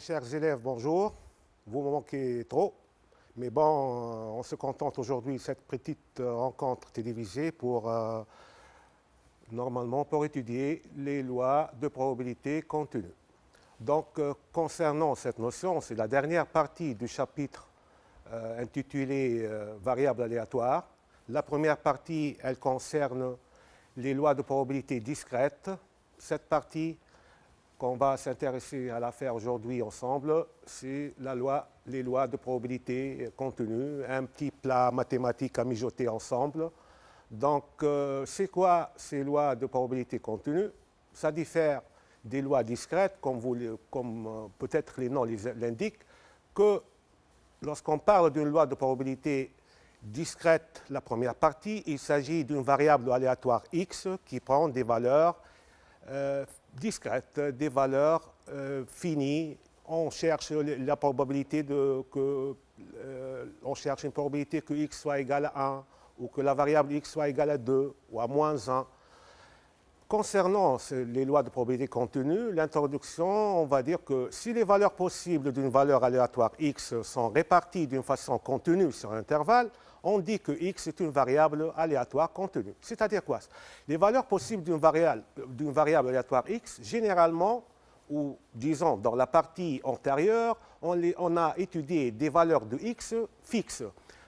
chers élèves, bonjour. Vous me manquez trop, mais bon, on se contente aujourd'hui de cette petite rencontre télévisée normalement pour étudier les lois de probabilité continue. Donc, concernant cette notion, c'est la dernière partie du chapitre intitulé variables aléatoires. La première partie, elle concerne les lois de probabilité discrètes. Cette partie qu'on va s'intéresser à la faire aujourd'hui ensemble, c'est les lois de probabilité continue, un petit plat mathématique à mijoter ensemble. Donc, c'est quoi ces lois de probabilité continue? Ça diffère des lois discrètes, comme peut-être les noms l'indiquent, que lorsqu'on parle d'une loi de probabilité discrète, la première partie, il s'agit d'une variable aléatoire x qui prend des valeurs discrètes, des valeurs finies. On cherche la probabilité on cherche une probabilité que x soit égal à 1 ou que la variable x soit égale à 2 ou à moins 1. Concernant les lois de probabilité continue, l'introduction, on va dire que si les valeurs possibles d'une valeur aléatoire x sont réparties d'une façon continue sur un intervalle, on dit que x est une variable aléatoire continue. C'est-à-dire quoi? Les valeurs possibles d'une variable aléatoire x, généralement, ou disons dans la partie antérieure, on a étudié des valeurs de x fixes.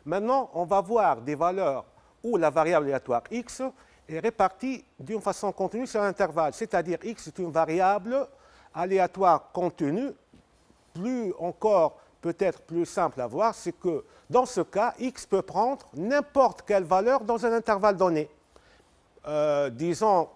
Maintenant, on va voir des valeurs où la variable aléatoire x est répartie d'une façon continue sur un intervalle, c'est-à-dire x est une variable aléatoire continue. Plus encore, peut-être plus simple à voir, c'est que dans ce cas, x peut prendre n'importe quelle valeur dans un intervalle donné. Disons,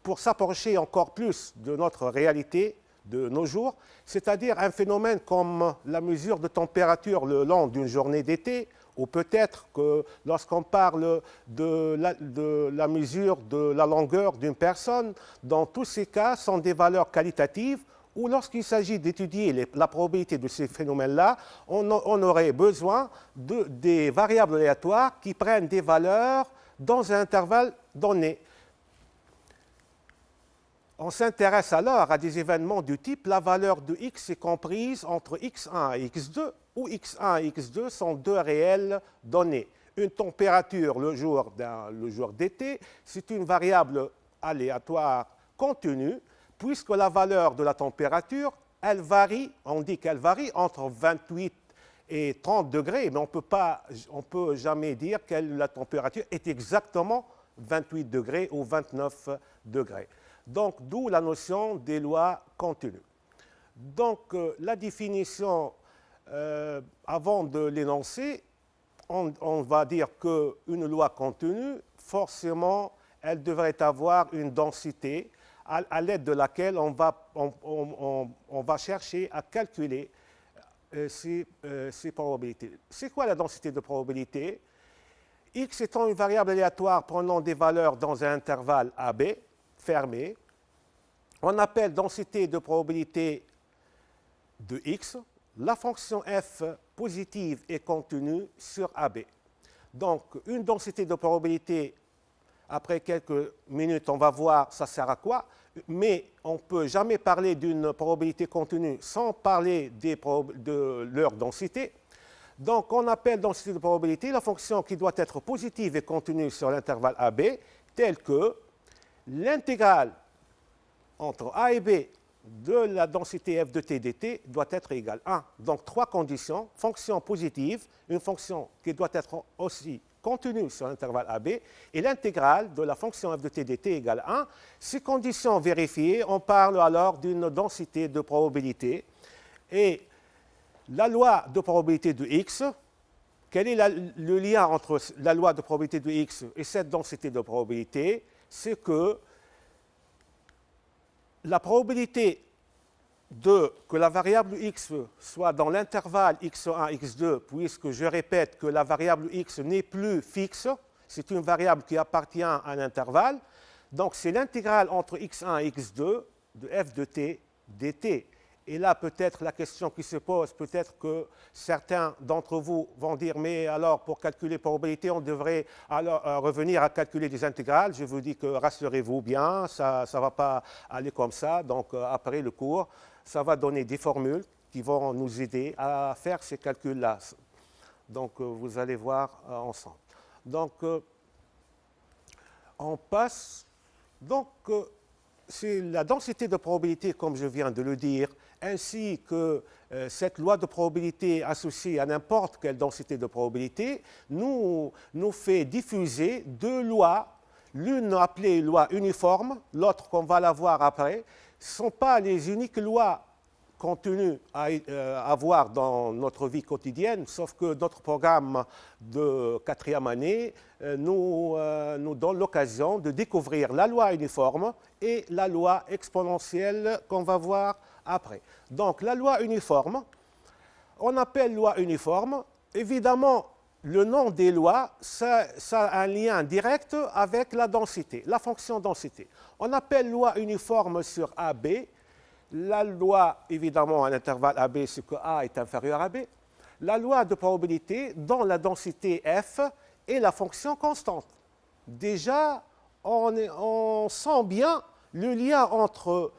pour s'approcher encore plus de notre réalité de nos jours, c'est-à-dire un phénomène comme la mesure de température le long d'une journée d'été, ou peut-être que lorsqu'on parle de la mesure de la longueur d'une personne, dans tous ces cas, sont des valeurs qualitatives, ou lorsqu'il s'agit d'étudier la probabilité de ces phénomènes-là, on aurait besoin des variables aléatoires qui prennent des valeurs dans un intervalle donné. On s'intéresse alors à des événements du type la valeur de x est comprise entre x1 et x2, où x1 et x2 sont deux réelles données. Une température le jour d'été, c'est une variable aléatoire continue, puisque la valeur de la température, elle varie, on dit qu'elle varie entre 28 et 30 degrés, mais on ne peut jamais dire que la température est exactement 28 degrés ou 29 degrés. Donc, d'où la notion des lois continues. Donc, la définition, avant de l'énoncer, on va dire qu'une loi continue, forcément, elle devrait avoir une densité à l'aide de laquelle on va chercher à calculer ces probabilités. C'est quoi la densité de probabilité? X étant une variable aléatoire prenant des valeurs dans un intervalle AB, fermé, on appelle densité de probabilité de x la fonction f positive et continue sur AB. Donc, une densité de probabilité, après quelques minutes, on va voir ça sert à quoi, mais on ne peut jamais parler d'une probabilité continue sans parler de leur densité. Donc, on appelle densité de probabilité la fonction qui doit être positive et continue sur l'intervalle AB, telle que l'intégrale entre A et B de la densité f de t dt doit être égale à 1. Donc, trois conditions. Fonction positive, une fonction qui doit être aussi continue sur l'intervalle AB, et l'intégrale de la fonction f de t dt égale à 1. Ces conditions vérifiées, on parle alors d'une densité de probabilité. Et la loi de probabilité de x, quel est le lien entre la loi de probabilité de x et cette densité de probabilité? C'est que la probabilité que la variable x soit dans l'intervalle x1, x2, puisque je répète que la variable x n'est plus fixe, c'est une variable qui appartient à un intervalle, donc c'est l'intégrale entre x1 et x2 de f de t dt. Et là, peut-être la question qui se pose, peut-être que certains d'entre vous vont dire, mais alors pour calculer probabilité, on devrait alors revenir à calculer des intégrales. Je vous dis que rassurez-vous bien, ça ne va pas aller comme ça. Donc après le cours, ça va donner des formules qui vont nous aider à faire ces calculs-là. Donc, vous allez voir ensemble. Donc, on passe. Donc, c'est la densité de probabilité, comme je viens de le dire, ainsi que cette loi de probabilité associée à n'importe quelle densité de probabilité, nous fait diffuser deux lois, l'une appelée loi uniforme, l'autre qu'on va la voir après. Ce ne sont pas les uniques lois contenues à avoir dans notre vie quotidienne, sauf que notre programme de 4e année nous donne l'occasion de découvrir la loi uniforme et la loi exponentielle qu'on va voir après. Donc la loi uniforme, on appelle loi uniforme, évidemment le nom des lois, ça a un lien direct avec la densité, la fonction densité. On appelle loi uniforme sur AB. La loi, évidemment, à l'intervalle AB, c'est que A est inférieur à B. La loi de probabilité dans la densité F est la fonction constante. Déjà, on sent bien le lien entre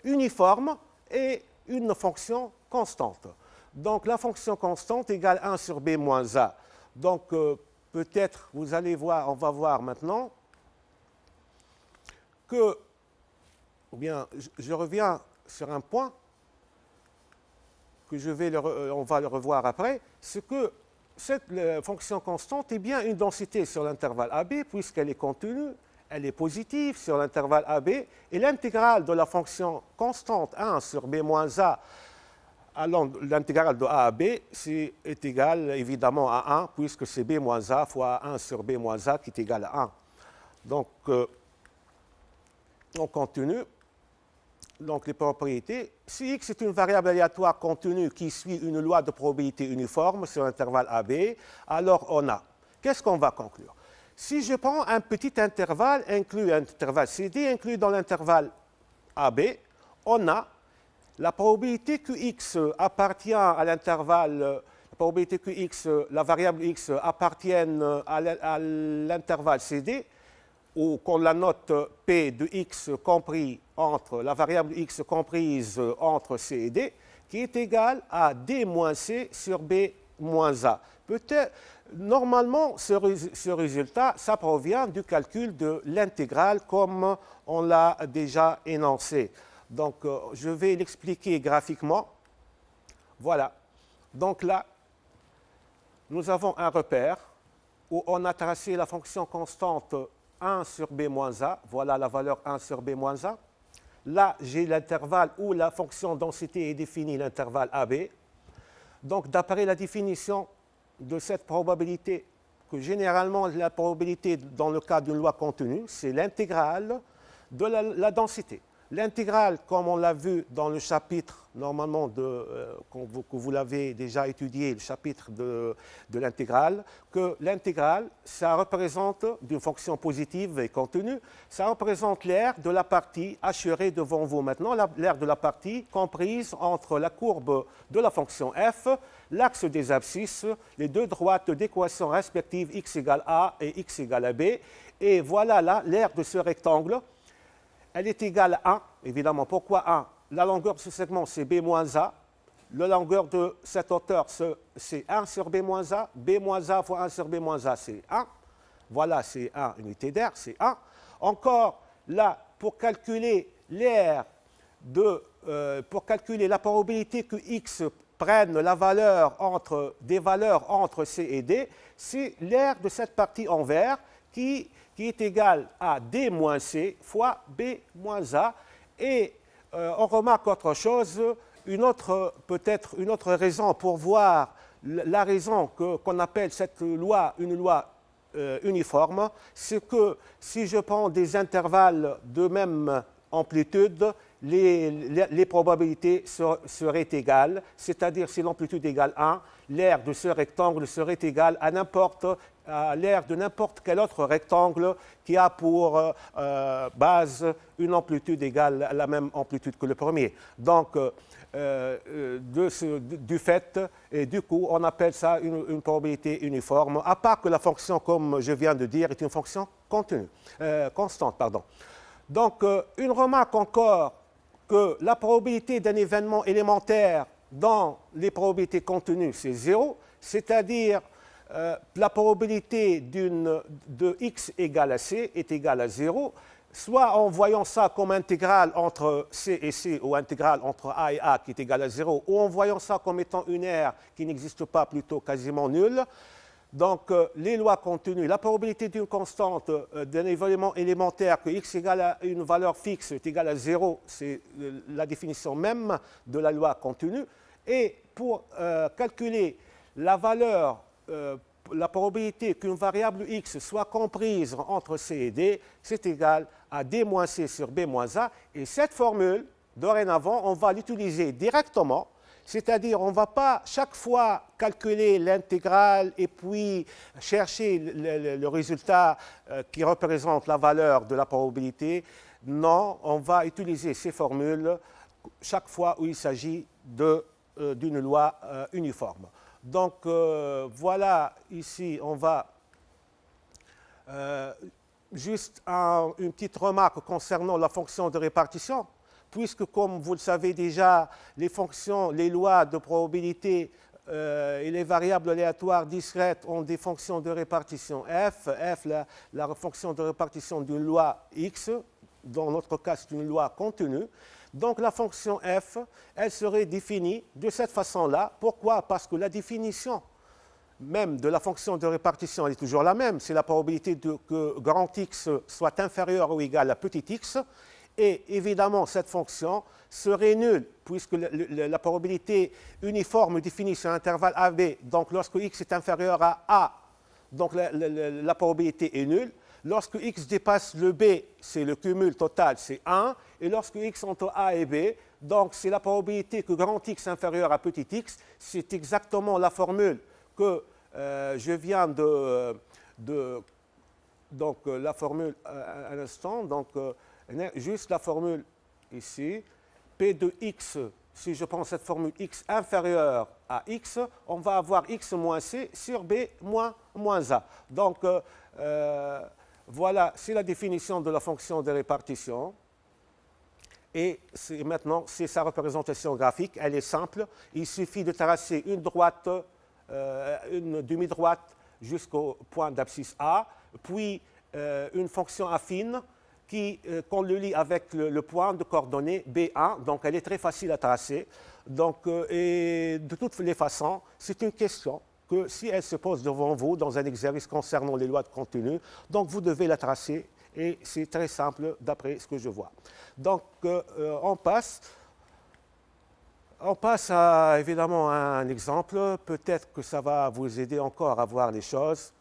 uniforme et une fonction constante. Donc, la fonction constante égale 1 sur B moins A. Donc, peut-être, vous allez voir, on va voir maintenant que, ou bien, je reviens sur un point que on va le revoir après, c'est que cette fonction constante est bien une densité sur l'intervalle AB, puisqu'elle est contenue, elle est positive sur l'intervalle AB, et l'intégrale de la fonction constante 1 sur B moins A, allant l'intégrale de A à B, est égale évidemment à 1, puisque c'est B moins A fois 1 sur B moins A qui est égal à 1. Donc, on continue. Donc, les propriétés. Si x est une variable aléatoire contenue qui suit une loi de probabilité uniforme sur l'intervalle AB, alors on a. Qu'est-ce qu'on va conclure? Si je prends un petit intervalle inclus, un intervalle CD inclus dans l'intervalle AB, on a la probabilité que x appartient à l'intervalle, la probabilité que x, la variable x appartienne à l'intervalle CD, ou qu'on la note P de x compris entre la variable x comprise entre C et D, qui est égale à D moins C sur B moins A. Peut-être, normalement, ce résultat, ça provient du calcul de l'intégrale comme on l'a déjà énoncé. Donc, je vais l'expliquer graphiquement. Voilà. Donc là, nous avons un repère où on a tracé la fonction constante 1 sur B moins A, voilà la valeur 1 sur B moins A. Là, j'ai l'intervalle où la fonction densité est définie, l'intervalle AB. Donc, d'après la définition de cette probabilité, que généralement la probabilité dans le cas d'une loi contenue, c'est l'intégrale de la densité. L'intégrale, comme on l'a vu dans le chapitre, normalement, que vous l'avez déjà étudié, le chapitre de l'intégrale, que l'intégrale, ça représente, d'une fonction positive et contenue, ça représente l'aire de la partie assurée devant vous maintenant, l'aire de la partie comprise entre la courbe de la fonction f, l'axe des abscisses, les deux droites d'équation respectives x égale a et x égale à b, et voilà là l'aire de ce rectangle. Elle est égale à 1, évidemment. Pourquoi 1? La longueur de ce segment, c'est B moins A. La longueur de cette hauteur, c'est 1 sur B moins A. B moins A fois 1 sur B moins A, c'est 1. Voilà, c'est 1 unité d'air, c'est 1. Encore, là, pour calculer l'aire pour calculer la probabilité que x prenne des valeurs entre C et D, c'est l'aire de cette partie en vert qui est égal à D moins C fois B moins A. Et on remarque autre chose, peut-être une autre raison pour voir la raison qu'on appelle cette loi une loi uniforme, c'est que si je prends des intervalles de même amplitude, les probabilités seraient égales, c'est-à-dire si l'amplitude égale 1, l'aire de ce rectangle serait égale à l'aire de n'importe quel autre rectangle qui a pour base une amplitude égale à la même amplitude que le premier. Donc, du fait, et du coup, on appelle ça une probabilité uniforme, à part que la fonction, comme je viens de dire, est une fonction constante. Donc, une remarque encore que la probabilité d'un événement élémentaire dans les probabilités contenues, c'est 0, c'est-à-dire la probabilité de x égale à c est égale à 0, soit en voyant ça comme intégrale entre c et c, ou intégrale entre a et a qui est égale à 0, ou en voyant ça comme étant une R qui n'existe pas, plutôt quasiment nulle. Donc, les lois contenues, la probabilité d'une constante d'un événement élémentaire que x égale à une valeur fixe est égale à 0, c'est la définition même de la loi contenue. Et pour calculer la valeur, la probabilité qu'une variable x soit comprise entre c et d, c'est égal à d moins c sur b moins a. Et cette formule, dorénavant, on va l'utiliser directement. C'est-à-dire, on ne va pas chaque fois calculer l'intégrale et puis chercher le résultat qui représente la valeur de la probabilité. Non, on va utiliser ces formules chaque fois où il s'agit d'une loi uniforme. Donc, voilà, ici, on va juste une petite remarque concernant la fonction de répartition. Puisque, comme vous le savez déjà, les fonctions, les lois de probabilité et les variables aléatoires discrètes ont des fonctions de répartition f. F, la fonction de répartition d'une loi x, dans notre cas, c'est une loi contenue. Donc, la fonction f, elle serait définie de cette façon-là. Pourquoi? Parce que la définition même de la fonction de répartition, elle est toujours la même. C'est la probabilité que grand X soit inférieur ou égal à petit x. Et évidemment, cette fonction serait nulle, puisque la probabilité uniforme définie sur l'intervalle AB, donc lorsque x est inférieur à A, donc la probabilité est nulle. Lorsque x dépasse le B, c'est le cumul total, c'est 1. Et lorsque x entre A et B, donc c'est la probabilité que grand X inférieur à petit x. C'est exactement la formule que je viens donc la formule à l'instant. Donc, juste la formule ici, P de x, si je prends cette formule x inférieure à x, on va avoir x moins c sur b moins a. Donc, voilà, c'est la définition de la fonction de répartition. Et maintenant, c'est sa représentation graphique. Elle est simple. Il suffit de tracer une droite, une demi-droite jusqu'au point d'abscisse A, puis une fonction affine qu'on le lie avec le point de coordonnées B1, donc elle est très facile à tracer. Donc, et de toutes les façons, c'est une question que si elle se pose devant vous dans un exercice concernant les lois de contenu, donc vous devez la tracer et c'est très simple d'après ce que je vois. Donc, on passe évidemment à un exemple, peut-être que ça va vous aider encore à voir les choses.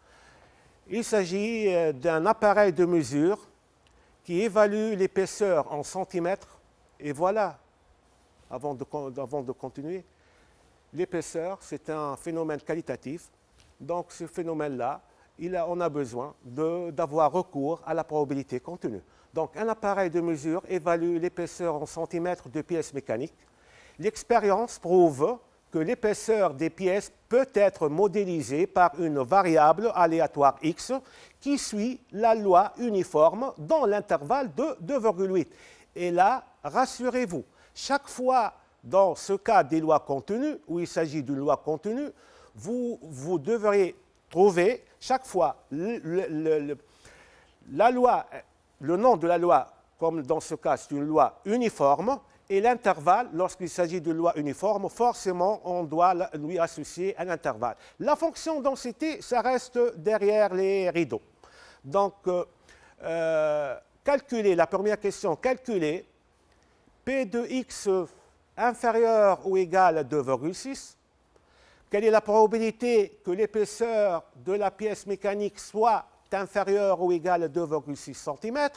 Il s'agit d'un appareil de mesure qui évalue l'épaisseur en centimètres. Et voilà, avant de continuer, l'épaisseur, c'est un phénomène qualitatif. Donc, ce phénomène-là, on a besoin d'avoir recours à la probabilité contenue. Donc, un appareil de mesure évalue l'épaisseur en centimètres de pièces mécaniques. L'expérience prouve que l'épaisseur des pièces peut être modélisée par une variable aléatoire x qui suit la loi uniforme dans l'intervalle de 2,8. Et là, rassurez-vous, chaque fois dans ce cas des lois contenues, où il s'agit d'une loi contenue, vous devriez trouver chaque fois le nom de la loi, comme dans ce cas c'est une loi uniforme, et l'intervalle, lorsqu'il s'agit de loi uniforme, forcément, on doit lui associer un intervalle. La fonction densité, ça reste derrière les rideaux. Donc, calculer, la première question, calculer P de x inférieur ou égal à 2,6. Quelle est la probabilité que l'épaisseur de la pièce mécanique soit inférieure ou égale à 2,6 cm?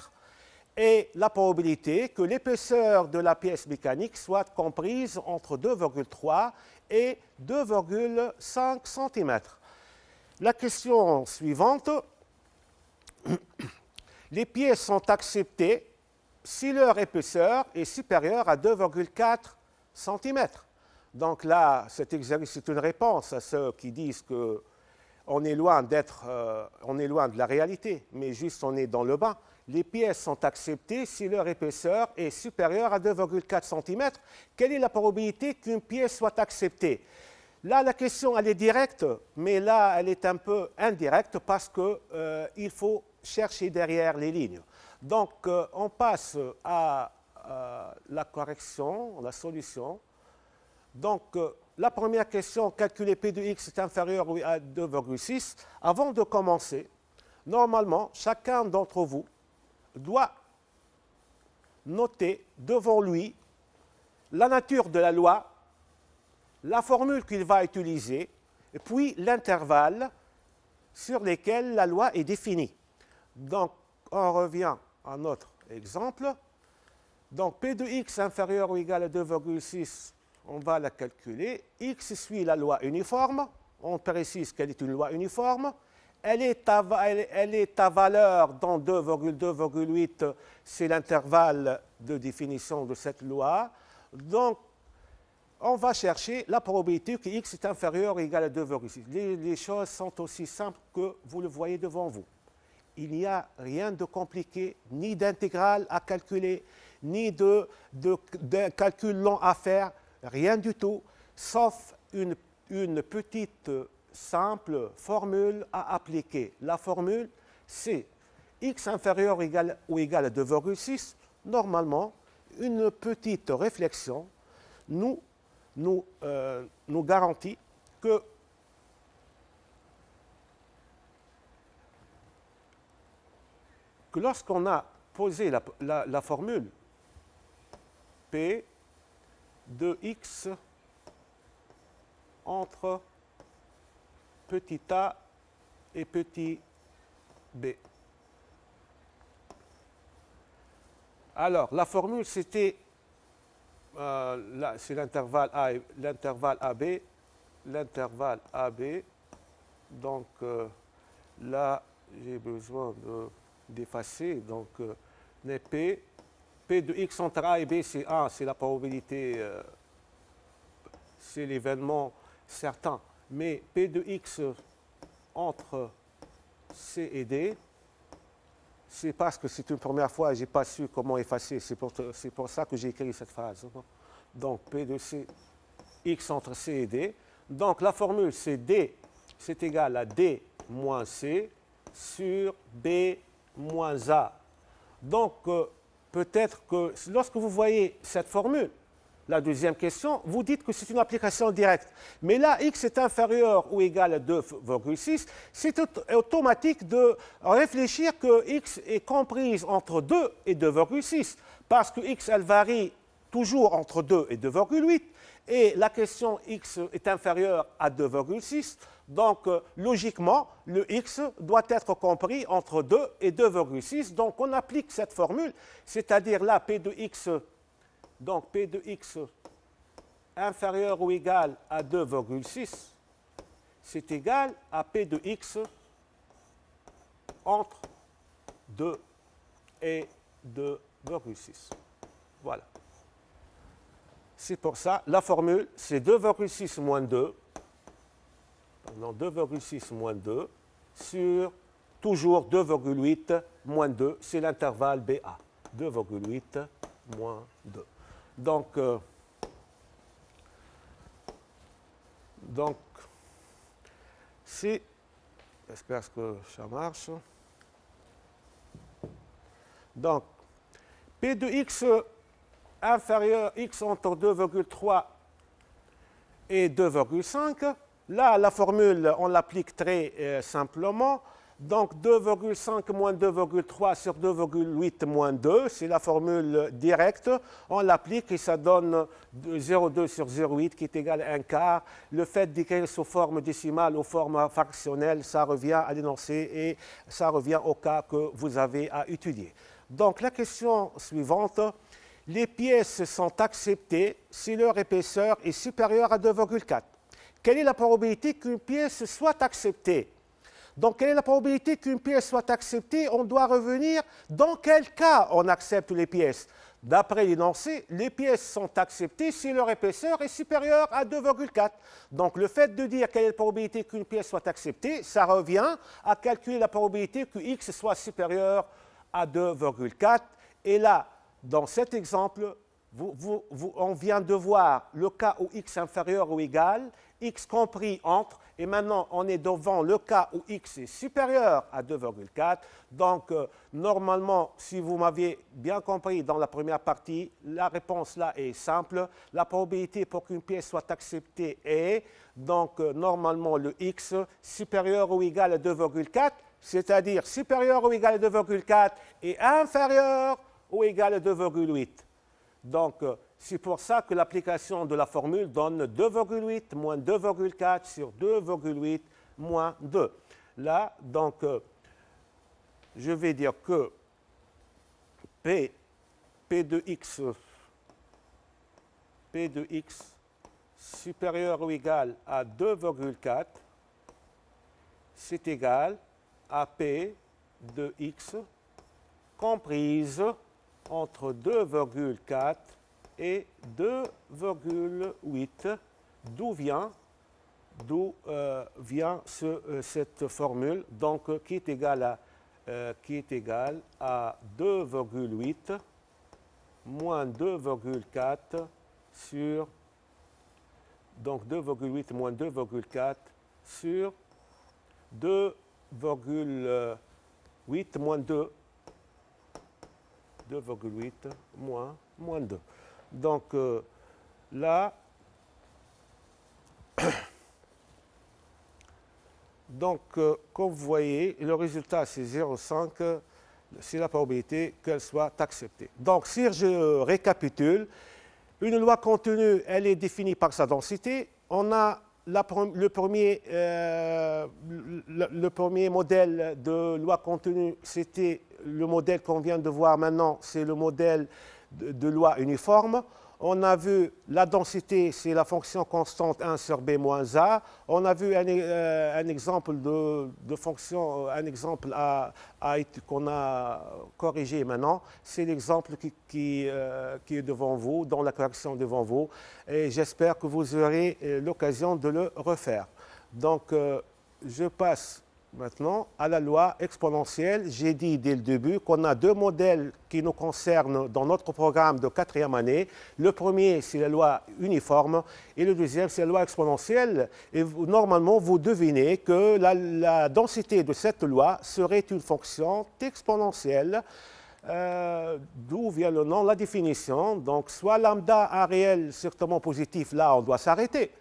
Et la probabilité que l'épaisseur de la pièce mécanique soit comprise entre 2,3 et 2,5 cm. La question suivante, les pièces sont acceptées si leur épaisseur est supérieure à 2,4 cm. Donc là, cet exercice est une réponse à ceux qui disent qu'on est loin de la réalité, mais juste on est dans le bas. les pièces sont acceptées si leur épaisseur est supérieure à 2,4 cm. Quelle est la probabilité qu'une pièce soit acceptée? Là, la question, elle est directe, mais là, elle est un peu indirecte parce qu'il faut chercher derrière les lignes. Donc, on passe à la correction, la solution. Donc, la première question, calculer P de x est inférieur à 2,6. Avant de commencer, normalement, chacun d'entre vous doit noter devant lui la nature de la loi, la formule qu'il va utiliser, et puis l'intervalle sur lequel la loi est définie. Donc, on revient à notre exemple. Donc, P de x inférieur ou égal à 2,6, on va la calculer. X suit la loi uniforme. On précise qu'elle est une loi uniforme. Elle est à valeur dans 2,2,8, c'est l'intervalle de définition de cette loi. Donc, on va chercher la probabilité que x est inférieur ou égal à 2,6. Les choses sont aussi simples que vous le voyez devant vous. Il n'y a rien de compliqué, ni d'intégrale à calculer, ni de calcul long à faire, rien du tout, sauf une petite simple formule à appliquer. La formule, c'est x inférieur ou égal à 2,6. Normalement, une petite réflexion nous garantit que lorsqu'on a posé la formule P de x entre petit a et petit b. Alors, la formule, c'était, c'est l'intervalle AB, l'intervalle AB. Donc, là, j'ai besoin d'effacer. Donc, P de x entre A et B, c'est 1, c'est la probabilité, c'est l'événement certain. Mais P de x entre C et D, c'est parce que c'est une première fois et je n'ai pas su comment effacer. C'est pour ça que j'ai écrit cette phrase. Donc, P de C, x entre C et D. Donc, la formule, c'est D, c'est égal à D moins C sur B moins A. Donc, peut-être que lorsque vous voyez cette formule, la deuxième question, vous dites que c'est une application directe. Mais là, x est inférieur ou égal à 2,6, c'est automatique de réfléchir que x est comprise entre 2 et 2,6, parce que x, elle varie toujours entre 2 et 2,8, et la question x est inférieure à 2,6, donc logiquement, le x doit être compris entre 2 et 2,6, donc on applique cette formule, c'est-à-dire là, P de x. Donc, P de x inférieur ou égal à 2,6, c'est égal à P de x entre 2 et 2,6. Voilà. C'est pour ça, la formule, c'est 2,6 moins 2, non, 2,6 moins 2 sur toujours 2,8 moins 2, c'est l'intervalle BA. 2,8 moins 2. Donc, c'est, j'espère que ça marche. Donc, P de x inférieur x entre 2,3 et 2,5. Là, la formule, on l'applique très simplement. Donc, 2,5 moins 2,3 sur 2,8 moins 2, c'est la formule directe. On l'applique et ça donne 0,2 sur 0,8 qui est égal à 1 quart. Le fait d'écrire sous forme décimale ou forme fractionnelle, ça revient à l'énoncé et ça revient au cas que vous avez à étudier. Donc, la question suivante. Les pièces sont acceptées si leur épaisseur est supérieure à 2,4. Quelle est la probabilité qu'une pièce soit acceptée? Donc, quelle est la probabilité qu'une pièce soit acceptée? On doit revenir dans quel cas on accepte les pièces. D'après l'énoncé, les pièces sont acceptées si leur épaisseur est supérieure à 2,4. Donc, le fait de dire quelle est la probabilité qu'une pièce soit acceptée, ça revient à calculer la probabilité que x soit supérieur à 2,4. Et là, dans cet exemple, on vient de voir le cas où x inférieur ou égal, x compris entre, et maintenant on est devant le cas où x est supérieur à 2,4. Donc normalement, si vous m'aviez bien compris dans la première partie, la réponse là est simple. La probabilité pour qu'une pièce soit acceptée est, donc normalement le x supérieur ou égal à 2,4, c'est-à-dire supérieur ou égal à 2,4 et inférieur ou égal à 2,8. Donc, c'est pour ça que l'application de la formule donne 2,8 moins 2,4 sur 2,8 moins 2. Là, donc, je vais dire que P de x supérieur ou égal à 2,4, c'est égal à P de x comprise entre 2,4 et 2,8, d'où vient cette formule, donc qui est égale à 2,8 moins 2,4 sur, donc 2,8 moins 2,4 sur 2,8 moins 2, 2,8 moins 2. Donc là, donc comme vous voyez, le résultat c'est 0,5, c'est la probabilité qu'elle soit acceptée. Donc si je récapitule, une loi contenue, elle est définie par sa densité. On a le premier modèle de loi contenue, c'était le modèle qu'on vient de voir maintenant, c'est le modèle de loi uniforme. On a vu la densité, c'est la fonction constante 1 sur b moins a. On a vu un exemple de fonction, un exemple qu'on a corrigé maintenant. C'est l'exemple qui est devant vous, dans la correction devant vous. Et j'espère que vous aurez l'occasion de le refaire. Donc, je passe maintenant à la loi exponentielle. J'ai dit dès le début qu'on a deux modèles qui nous concernent dans notre programme de 4e année. Le premier, c'est la loi uniforme et le deuxième, c'est la loi exponentielle. Et normalement, vous devinez que la densité de cette loi serait une fonction exponentielle, d'où vient le nom, la définition. Donc, soit lambda, un réel strictement positif, là, on doit s'arrêter.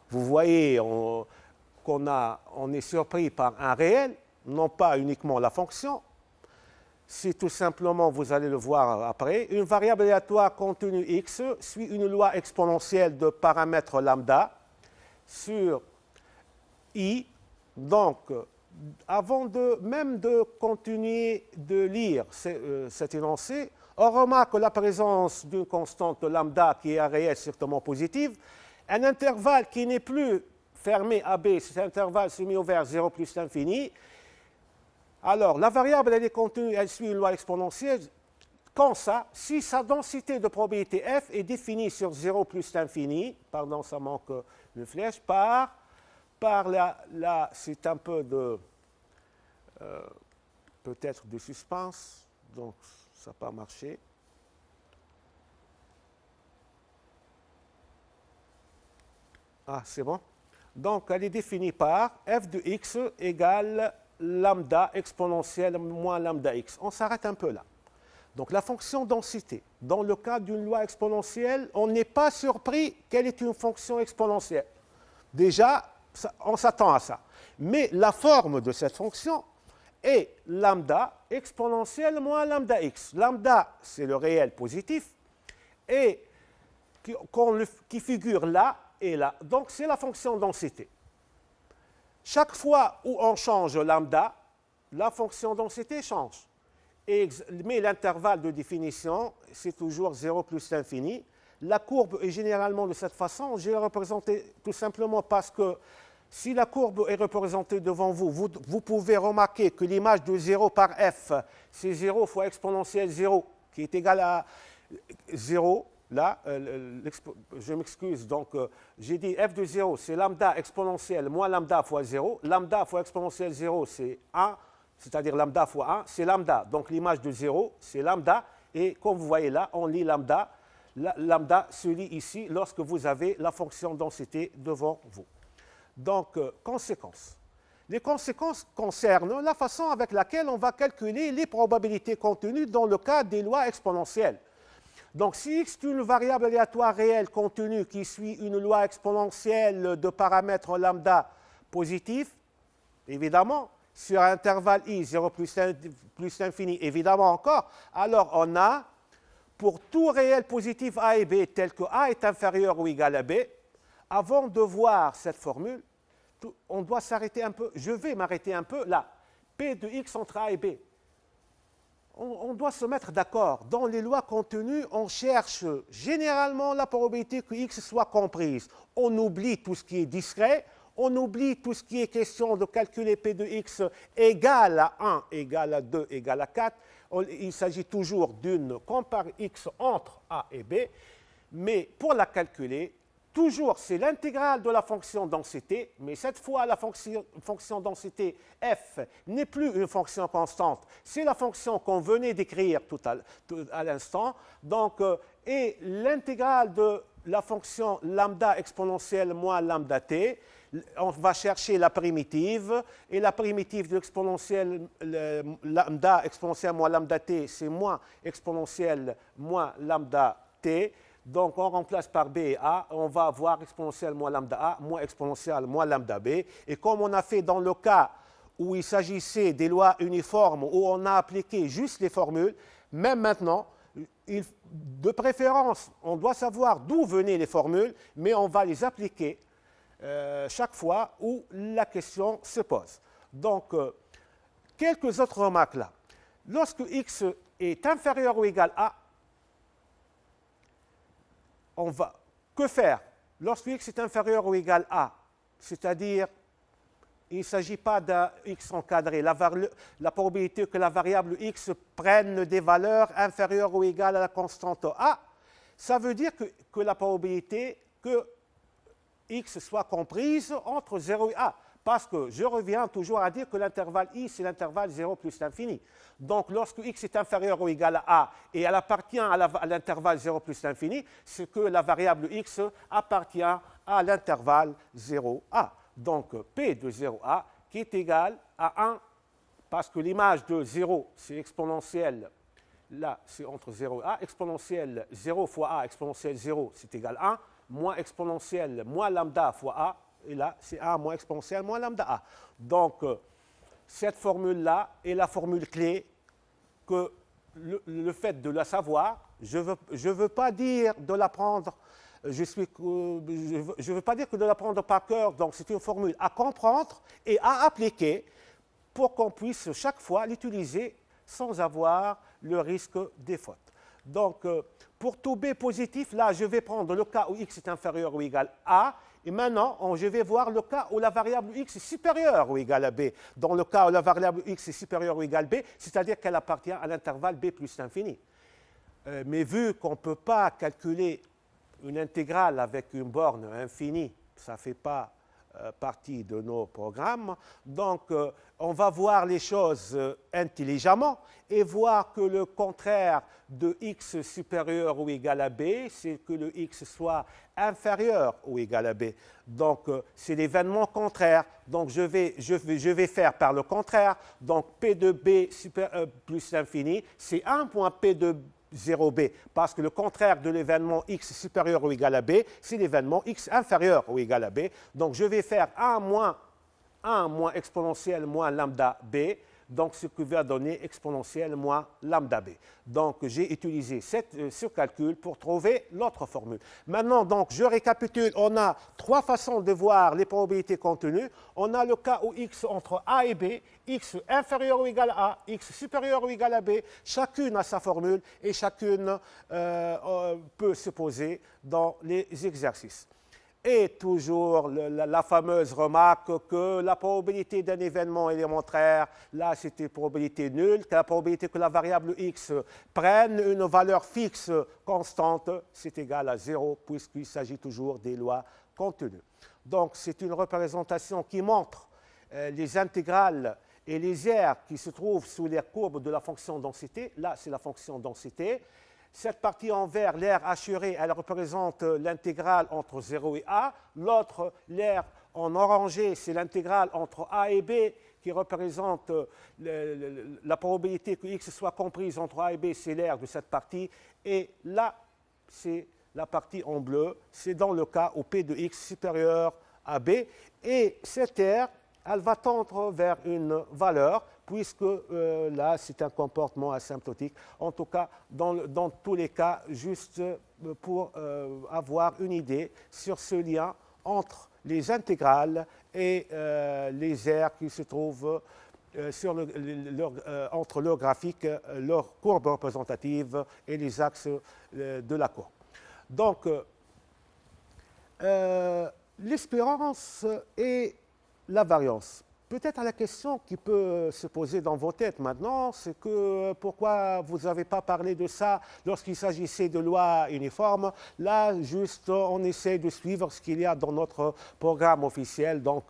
Vous voyez, on est surpris par un réel, non pas uniquement la fonction. Si tout simplement, vous allez le voir après, une variable aléatoire contenue x suit une loi exponentielle de paramètre lambda sur i. Donc, avant même de continuer de lire cet énoncé, on remarque la présence d'une constante lambda qui est un réel strictement positive, un intervalle qui n'est plus fermé AB, cet intervalle semi-ouvert 0 plus l'infini. Alors, la variable, elle est contenue, elle suit une loi exponentielle. Quand ça, si sa densité de probabilité f est définie sur 0 plus l'infini, pardon, ça manque une flèche, par là, c'est un peu de, peut-être de suspense, donc ça n'a pas marché. Ah, c'est bon. Donc, elle est définie par f de x égale lambda exponentielle moins lambda x. On s'arrête un peu là. Donc, la fonction densité. Dans le cas d'une loi exponentielle, on n'est pas surpris qu'elle est une fonction exponentielle. Déjà, on s'attend à ça. Mais la forme de cette fonction est lambda exponentielle moins lambda x. Lambda, c'est le réel positif, et qui figure là, et là. Donc, c'est la fonction densité. Chaque fois où on change lambda, la fonction densité change. Mais l'intervalle de définition, c'est toujours 0 plus l'infini. La courbe est généralement de cette façon. Je l'ai représentée tout simplement parce que si la courbe est représentée devant vous, vous pouvez remarquer que l'image de 0 par f, c'est 0 fois exponentielle 0, qui est égal à 0. Là, je m'excuse, donc j'ai dit f de 0, c'est lambda exponentielle moins lambda fois 0. Lambda fois exponentielle 0, c'est 1. c'est-à-dire lambda fois 1, c'est lambda. Donc l'image de 0, c'est lambda. Et comme vous voyez là, on lit lambda. Lambda se lit ici lorsque vous avez la fonction densité devant vous. Donc, conséquences. Les conséquences concernent la façon avec laquelle on va calculer les probabilités contenues dans le cas des lois exponentielles. Donc, si x est une variable aléatoire réelle contenue qui suit une loi exponentielle de paramètres lambda positifs, évidemment, sur un intervalle i, 0 plus l'infini, évidemment encore, alors on a, pour tout réel positif a et b, tel que a est inférieur ou égal à b, avant de voir cette formule, on doit s'arrêter un peu, je vais m'arrêter un peu là, p de x entre a et b. On doit se mettre d'accord. Dans les lois contenues, on cherche généralement la probabilité que x soit comprise. On oublie tout ce qui est discret, on oublie tout ce qui est question de calculer p de x égale à 1, égale à 2, égale à 4. Il s'agit toujours d'une compare x entre a et b, mais pour la calculer, toujours c'est l'intégrale de la fonction densité, mais cette fois la fonction densité f n'est plus une fonction constante, c'est la fonction qu'on venait d'écrire tout à l'instant, donc, et l'intégrale de la fonction lambda exponentielle moins lambda t, on va chercher la primitive, et la primitive de l'exponentielle lambda exponentielle moins lambda t, c'est moins exponentielle moins lambda t. Donc, on remplace par b et a, on va avoir exponentielle moins lambda a, moins exponentielle moins lambda b. Et comme on a fait dans le cas où il s'agissait des lois uniformes, où on a appliqué juste les formules, même maintenant, de préférence, on doit savoir d'où venaient les formules, mais on va les appliquer chaque fois où la question se pose. Donc, quelques autres remarques là. Lorsque x est inférieur ou égal à, on va, que faire lorsque x est inférieur ou égal à, c'est-à-dire il ne s'agit pas d'un x encadré, la probabilité que la variable x prenne des valeurs inférieures ou égales à la constante a, ça veut dire que la probabilité que x soit comprise entre 0 et a. Parce que je reviens toujours à dire que l'intervalle i, c'est l'intervalle 0 plus l'infini. Donc, lorsque x est inférieur ou égal à a et elle appartient à l'intervalle 0 plus l'infini, c'est que la variable x appartient à l'intervalle 0a. Donc, p de 0a qui est égal à 1, parce que l'image de 0, c'est exponentielle, là, c'est entre 0 et a, exponentielle 0 fois a, exponentielle 0, c'est égal à 1, moins exponentielle moins lambda fois a, et là, c'est a moins exponentielle moins lambda a. Donc, cette formule-là est la formule clé que le fait de la savoir, je ne veux pas dire de l'apprendre, je veux pas dire que de l'apprendre par cœur, donc c'est une formule à comprendre et à appliquer pour qu'on puisse chaque fois l'utiliser sans avoir le risque des fautes. Donc, pour tout b positif, là, je vais prendre le cas où x est inférieur ou égal à, et maintenant, je vais voir le cas où la variable x est supérieure ou égale à b. Dans le cas où la variable x est supérieure ou égale à b, c'est-à-dire qu'elle appartient à l'intervalle b plus l'infini. Mais vu qu'on ne peut pas calculer une intégrale avec une borne infinie, ça ne fait pas partie de nos programmes. Donc, on va voir les choses intelligemment et voir que le contraire de x supérieur ou égal à b, c'est que le x soit inférieur ou égal à b. Donc, c'est l'événement contraire. Donc, je vais faire par le contraire. Donc, p de b plus l'infini, c'est 1 moins p de 0b, parce que le contraire de l'événement x supérieur ou égal à b, c'est l'événement x inférieur ou égal à b. Donc, je vais faire 1 moins exponentielle moins lambda b, donc ce qui va donner exponentielle moins lambda b. Donc, j'ai utilisé ce calcul pour trouver l'autre formule. Maintenant, donc, je récapitule. On a trois façons de voir les probabilités contenues. On a le cas où x entre a et b, x inférieur ou égal à a, x supérieur ou égal à b. Chacune a sa formule et chacune peut se poser dans les exercices. Et toujours la fameuse remarque que la probabilité d'un événement élémentaire, là c'était probabilité nulle, que la probabilité que la variable x prenne une valeur fixe constante, c'est égal à 0, puisqu'il s'agit toujours des lois contenues. Donc c'est une représentation qui montre les intégrales et les aires qui se trouvent sous les courbes de la fonction densité, là c'est la fonction densité. Cette partie en vert, l'aire hachurée, elle représente l'intégrale entre 0 et A. L'autre, l'aire en orangé, c'est l'intégrale entre A et B qui représente la probabilité que x soit comprise entre A et B, c'est l'aire de cette partie. Et là, c'est la partie en bleu, c'est dans le cas où P de x supérieur à B. Et cette aire, elle va tendre vers une valeur, puisque là, c'est un comportement asymptotique. En tout cas, dans tous les cas, juste pour avoir une idée sur ce lien entre les intégrales et les aires qui se trouvent entre leur graphique, leur courbe représentative et les axes de la courbe. Donc, l'espérance et la variance. Peut-être la question qui peut se poser dans vos têtes maintenant, c'est que pourquoi vous n'avez pas parlé de ça lorsqu'il s'agissait de lois uniformes. Là, juste, on essaie de suivre ce qu'il y a dans notre programme officiel. Donc,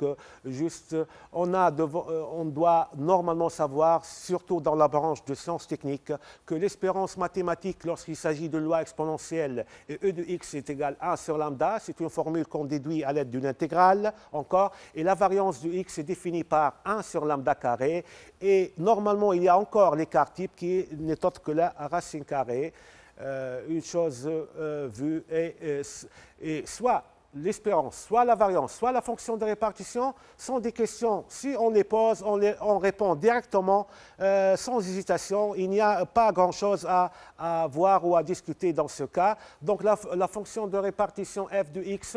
juste, on doit normalement savoir, surtout dans la branche de sciences techniques, que l'espérance mathématique, lorsqu'il s'agit de lois exponentielles, et E de x est égal à 1 sur lambda, c'est une formule qu'on déduit à l'aide d'une intégrale, encore, et la variance de x est définie par 1 sur lambda carré, et normalement il y a encore l'écart type qui n'est autre que la racine carrée, une chose vue, et soit l'espérance, soit la variance, soit la fonction de répartition sont des questions, si on les pose, on répond directement, sans hésitation, il n'y a pas grand-chose à voir ou à discuter dans ce cas. Donc la fonction de répartition f de x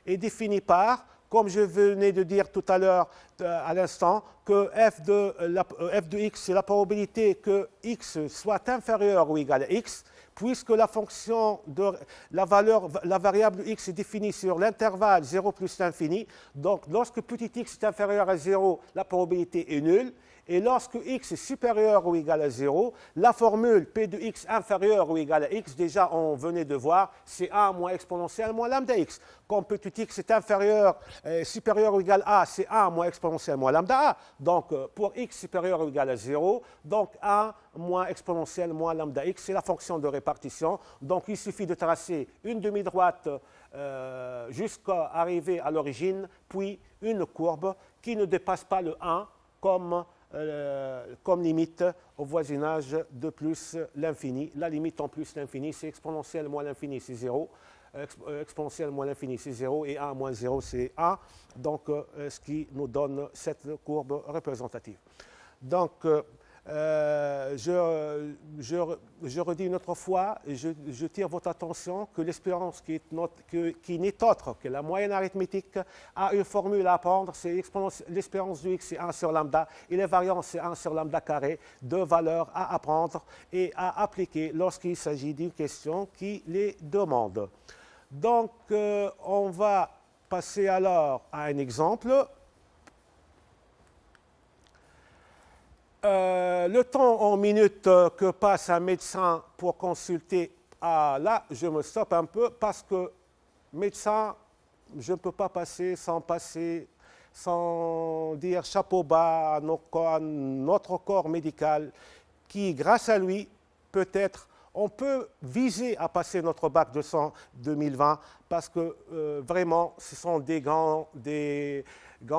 est définie par, comme je venais de dire tout à l'heure, à l'instant, que f de x, c'est la probabilité que x soit inférieur ou égal à x, puisque la fonction de la variable x est définie sur l'intervalle 0 plus l'infini. Donc, lorsque petit x est inférieur à 0, la probabilité est nulle. Et lorsque x est supérieur ou égal à 0, la formule p de x inférieur ou égal à x, déjà on venait de voir, c'est 1 moins exponentielle moins lambda x. Comme petit x est supérieur ou égal à a, c'est 1 moins exponentielle moins lambda a. Donc pour x supérieur ou égal à 0, donc 1 moins exponentielle moins lambda x, c'est la fonction de répartition. Donc il suffit de tracer une demi-droite jusqu'à arriver à l'origine, puis une courbe qui ne dépasse pas le 1 comme limite au voisinage de plus l'infini. La limite en plus l'infini, c'est exponentielle moins l'infini, c'est 0. Exponentielle moins l'infini, c'est 0. Et 1 moins 0, c'est 1. Donc, ce qui nous donne cette courbe représentative. Donc, je redis une autre fois, je tire votre attention que l'espérance qui n'est autre que la moyenne arithmétique a une formule à apprendre, c'est l'espérance de x c'est 1 sur lambda et la variance c'est 1 sur lambda carré, deux valeurs à apprendre et à appliquer lorsqu'il s'agit d'une question qui les demande. Donc, on va passer alors à un exemple. Le temps en minutes que passe un médecin pour consulter, là, je me stoppe un peu parce que médecin, je ne peux pas passer sans dire chapeau bas à notre corps médical qui, grâce à lui, peut-être, on peut viser à passer notre bac de sang 2020 parce que vraiment, ce sont des grands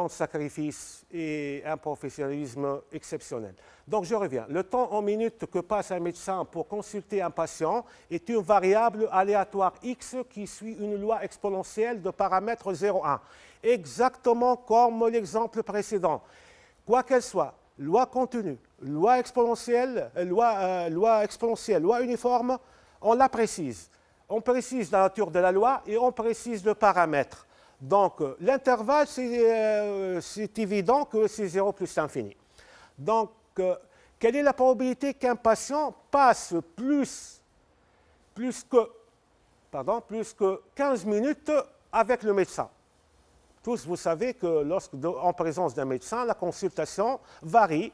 sacrifices et un professionnalisme exceptionnel. Donc je reviens. Le temps en minutes que passe un médecin pour consulter un patient est une variable aléatoire x qui suit une loi exponentielle de paramètre 0,1. Exactement comme l'exemple précédent. Quoi qu'elle soit, loi continue, loi exponentielle, loi uniforme, on la précise. On précise la nature de la loi et on précise le paramètre. Donc, l'intervalle, c'est évident que c'est 0 plus l'infini. Donc, quelle est la probabilité qu'un patient passe plus que 15 minutes avec le médecin? Tous, vous savez que en présence d'un médecin, la consultation varie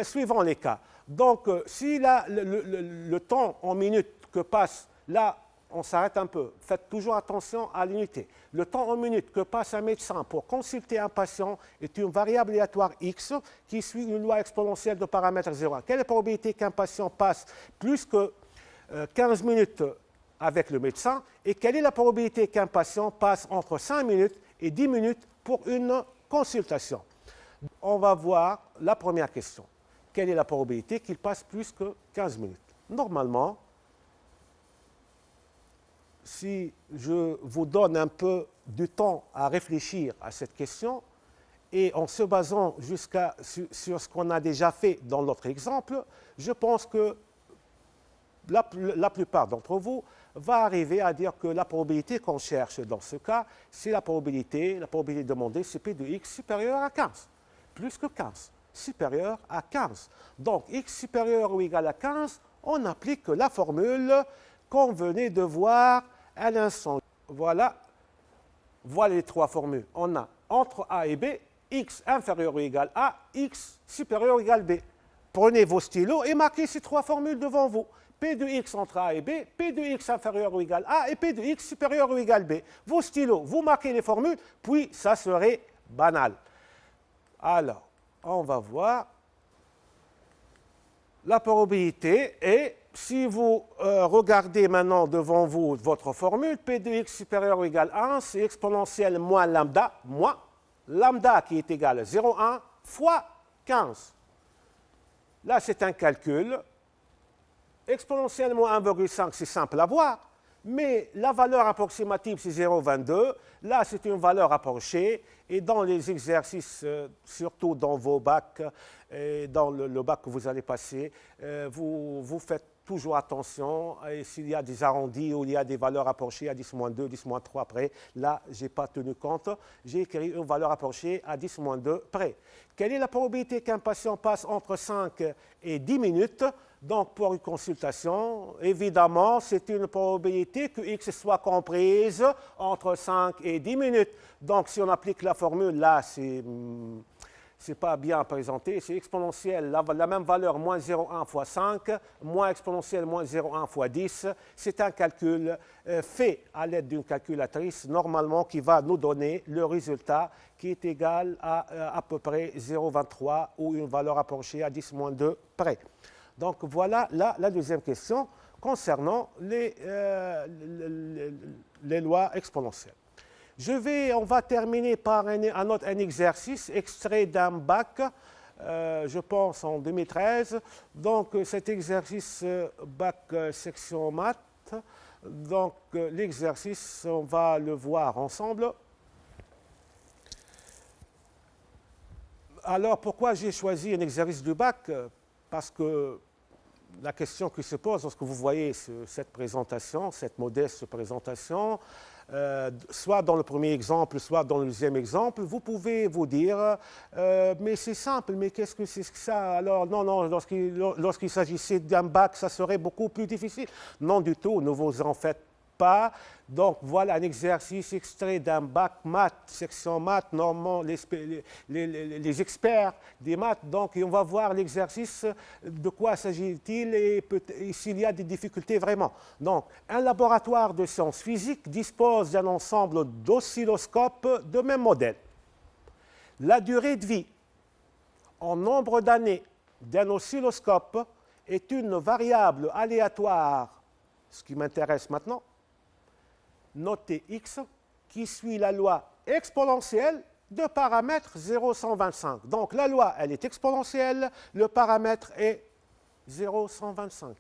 suivant les cas. Donc, si le temps en minutes que passe là on s'arrête un peu. Faites toujours attention à l'unité. Le temps en minutes que passe un médecin pour consulter un patient est une variable aléatoire x qui suit une loi exponentielle de paramètre 0,1. Quelle est la probabilité qu'un patient passe plus que 15 minutes avec le médecin et quelle est la probabilité qu'un patient passe entre 5 minutes et 10 minutes pour une consultation? On va voir la première question. Quelle est la probabilité qu'il passe plus que 15 minutes? Normalement, si je vous donne un peu du temps à réfléchir à cette question, et en se basant sur ce qu'on a déjà fait dans notre exemple, je pense que la plupart d'entre vous va arriver à dire que la probabilité qu'on cherche dans ce cas, c'est la probabilité demandée, c'est P de x supérieur à 15, plus que 15, supérieur à 15. Donc, x supérieur ou égal à 15, on applique la formule qu'on venait de voir à l'instant. Voilà les trois formules. On a entre A et B, x inférieur ou égal à, x supérieur ou égal à B. Prenez vos stylos et marquez ces trois formules devant vous. P de x entre A et B, P de x inférieur ou égal à A et P de x supérieur ou égal à B. Vos stylos, vous marquez les formules, puis ça serait banal. Alors, on va voir la probabilité et si vous regardez maintenant devant vous votre formule, P de x supérieur ou égal à 1, c'est exponentielle moins lambda qui est égal à 0,1 fois 15. Là, c'est un calcul. Exponentielle moins 1,5, c'est simple à voir, mais la valeur approximative, c'est 0,22. Là, c'est une valeur rapprochée. Et dans les exercices, surtout dans vos bacs, et dans le bac que vous allez passer, vous faites toujours attention. Et s'il y a des arrondis ou il y a des valeurs approchées à 10-2, 10-3 près, là, je n'ai pas tenu compte. J'ai écrit une valeur approchée à 10-2 près. Quelle est la probabilité qu'un patient passe entre 5 et 10 minutes? Donc, pour une consultation, évidemment, c'est une probabilité que x soit comprise entre 5 et 10 minutes. Donc, si on applique la formule, là, c'est pas bien présenté. C'est exponentielle, la même valeur, moins 0,1 fois 5, moins exponentielle, moins 0,1 fois 10. C'est un calcul fait à l'aide d'une calculatrice, normalement, qui va nous donner le résultat qui est égal à peu près 0,23 ou une valeur approchée à 10-2 près. Donc, voilà la deuxième question concernant les lois exponentielles. On va terminer par un exercice extrait d'un bac, je pense en 2013. Donc, cet exercice bac section maths. Donc, l'exercice, on va le voir ensemble. Alors, pourquoi j'ai choisi un exercice du bac? Parce que la question qui se pose lorsque vous voyez cette présentation, cette modeste présentation, soit dans le premier exemple, soit dans le deuxième exemple, vous pouvez vous dire mais c'est simple, mais qu'est-ce que c'est que ça? Alors non, lorsqu'il s'agissait d'un bac, ça serait beaucoup plus difficile. Non du tout, ne vous en faites pas. Donc voilà un exercice extrait d'un bac maths, section maths, normalement les experts des maths. Donc on va voir l'exercice, de quoi s'agit-il et s'il y a des difficultés vraiment. Donc un laboratoire de sciences physiques dispose d'un ensemble d'oscilloscopes de même modèle. La durée de vie en nombre d'années d'un oscilloscope est une variable aléatoire, ce qui m'intéresse maintenant, notée x, qui suit la loi exponentielle de paramètre 0,125. Donc la loi, elle est exponentielle, le paramètre est 0,125.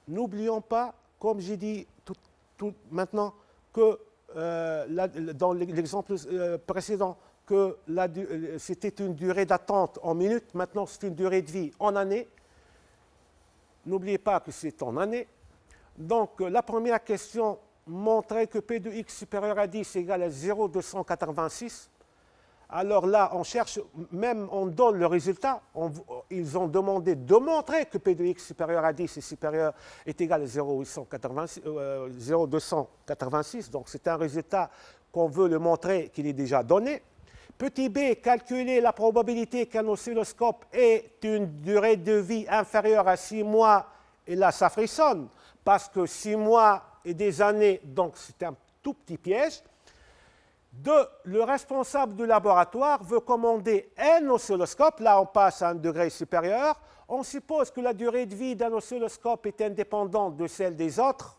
N'oublions pas, comme j'ai dit maintenant, que dans l'exemple précédent, que c'était une durée d'attente en minutes, maintenant c'est une durée de vie en années. N'oubliez pas que c'est en années. Donc la première question montrait que P de x supérieur à 10 égale à 0,286. Alors là, on cherche, même on donne le résultat, ils ont demandé de montrer que P de x supérieur à 10 est égal à 0,286. Donc c'est un résultat qu'on veut le montrer qu'il est déjà donné. Petit b, calculer la probabilité qu'un oscilloscope ait une durée de vie inférieure à 6 mois, et là ça frissonne, parce que 6 mois et des années, donc c'est un tout petit piège. Le responsable du laboratoire veut commander un oscilloscope, là on passe à un degré supérieur. On suppose que la durée de vie d'un oscilloscope est indépendante de celle des autres.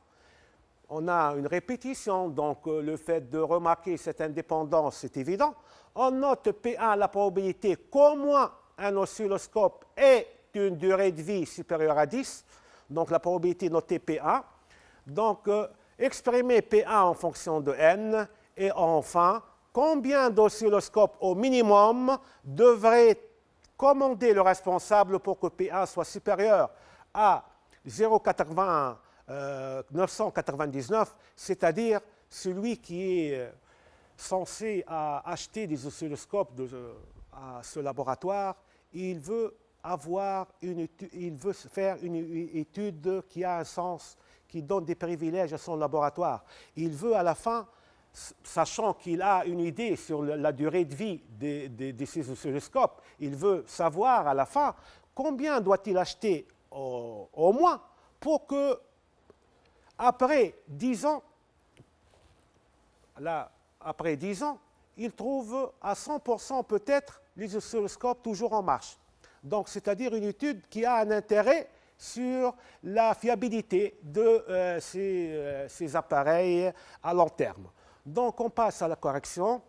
On a une répétition, donc le fait de remarquer cette indépendance, c'est évident. On note P1 la probabilité qu'au moins un oscilloscope ait une durée de vie supérieure à 10, donc la probabilité notée P1. Donc, exprimer P1 en fonction de n, et enfin, combien d'oscilloscopes au minimum devrait commander le responsable pour que P1 soit supérieur à 0,999, c'est-à-dire celui qui est censé acheter des oscilloscopes à ce laboratoire, il veut faire une étude qui a un sens, qui donne des privilèges à son laboratoire. Il veut à la fin, sachant qu'il a une idée sur la durée de vie de ces oscilloscopes, il veut savoir à la fin combien doit-il acheter au moins pour que, après 10 ans, il trouve à 100% peut-être les oscilloscopes toujours en marche. Donc, c'est-à-dire une étude qui a un intérêt sur la fiabilité de ces appareils à long terme. Donc, on passe à la correction.